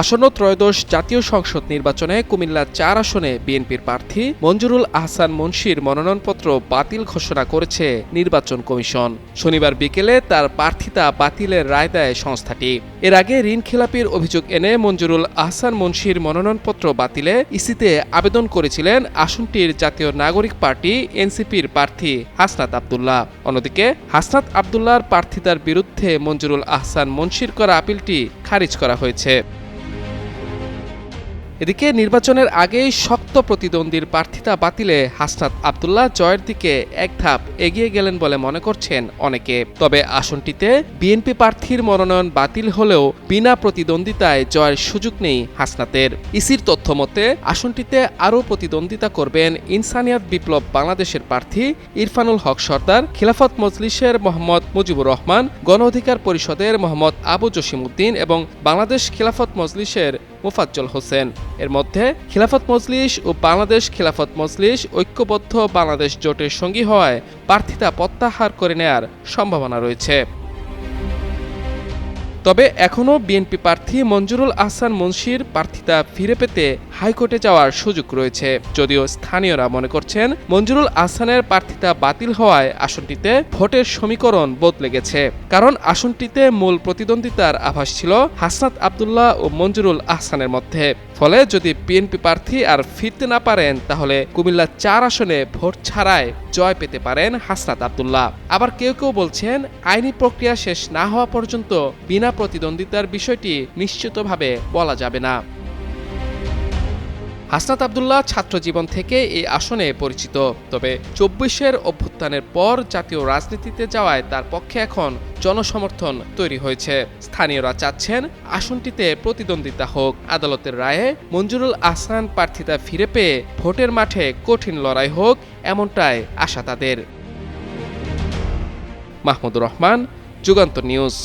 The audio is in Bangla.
আসন্ন ত্রয়োদশ জাতীয় সংসদ নির্বাচনে কুমিল্লা ৪ আসনে বিএনপির প্রার্থী মঞ্জুরুল আহসান মুন্সীর মনোনয়নপত্র বাতিল ঘোষণা করেছে নির্বাচন কমিশন। শনিবার বিকেলে তার প্রার্থিতা বাতিলের রায় দেয় সংস্থাটি। এর আগে ঋণখেলাপির অভিযোগ এনে মঞ্জুরুল আহসান মুন্সীর মনোনয়নপত্র বাতিলে ইসিতে আবেদন করেছিলেন আসনটির জাতীয় নাগরিক পার্টি এনসিপির প্রার্থী হাসনাত আব্দুল্লাহ। অন্যদিকে হাসনাত আব্দুল্লাহর প্রার্থিতার বিরুদ্ধে মঞ্জুরুল আহসান মুন্সীর করা আপিলটি খারিজ করা হয়েছে। এদিকে নির্বাচনের আগেই শক্ত প্রতিদ্বন্দ্বীর প্রার্থিতা বাতিলে হাসনাত আব্দুল্লাহ জয়ের দিকে এক ধাপ এগিয়ে গেলেন বলে মনে করছেন অনেকে। তবে আসনটিতে বিএনপি প্রার্থীর মনোনয়ন বাতিল হলেও বিনা প্রতিদ্বন্দ্বিতায় জয়ের সুযোগ নেই হাসনাতের। ইসির তথ্য মতে আসনটিতে আরও প্রতিদ্বন্দ্বিতা করবেন ইনসানিয়াত বিপ্লব বাংলাদেশের প্রার্থী ইরফানুল হক সর্দার, খিলাফত মজলিসের মোহাম্মদ মুজিবুর রহমান, গণ অধিকার পরিষদের মোহাম্মদ আবু জসিমউদ্দিন এবং বাংলাদেশ খিলাফত মজলিসের মোফাজ্জল হোসেন। এর মধ্যে খিলাফত মজলিস ও বাংলাদেশ খিলাফত মজলিস ঐক্যবদ্ধ বাংলাদেশ জোটের সঙ্গী হওয়ায় প্রার্থিতা প্রত্যাহার করে নেয়ার সম্ভাবনা রয়েছে। তবে এখনও বিএনপি প্রার্থী মঞ্জুরুল আহসান মুন্সীর প্রার্থিতা ফিরে পেতে হাইকোর্টে যাওয়ার সুযোগ রয়েছে। যদিও স্থানীয়রা মনে করছেন মঞ্জুরুল আহসানের প্রার্থিতা বাতিল হওয়ায় আসনটিতে ভোটের সমীকরণ বদলে গেছে। কারণ আসনটিতে মূল প্রতিদ্বন্দ্বিতার আভাস ছিল হাসনাত আব্দুল্লাহ ও মঞ্জুরুল আহসানের মধ্যে। ফলে যদি বিএনপি প্রার্থী আর ফিরতে না পারেন তাহলে কুমিল্লা ৪ আসনে ভোট ছাড়াই জয় পেতে পারেন হাসনাত আব্দুল্লাহ। আবার কেউ কেউ বলছেন আইনি প্রক্রিয়া শেষ না হওয়া পর্যন্ত বিনা প্রতিদ্বন্দ্বিতার বিষয়টি নিশ্চিতভাবে বলা যাবে না। হাসনাত আব্দুল্লাহ ছাত্র জীবন থেকে এই আসনে পরিচিত। তবে ২৪-এর অভ্যুত্থানের পর জাতীয় রাজনীতিতে যাওয়ায় তার পক্ষে এখন জনসমর্থন তৈরি হয়েছে। স্থানীয়রা চাচ্ছেন আসনটিতে প্রতিদ্বন্দ্বিতা হোক। আদালতের রায়ে মঞ্জুরুল আহসান প্রার্থিতা ফিরে পেয়ে ভোটের মাঠে কঠিন লড়াই হোক, এমনটাই আশা তাদের। মাহমুদুর রহমান, যুগান্তর নিউজ।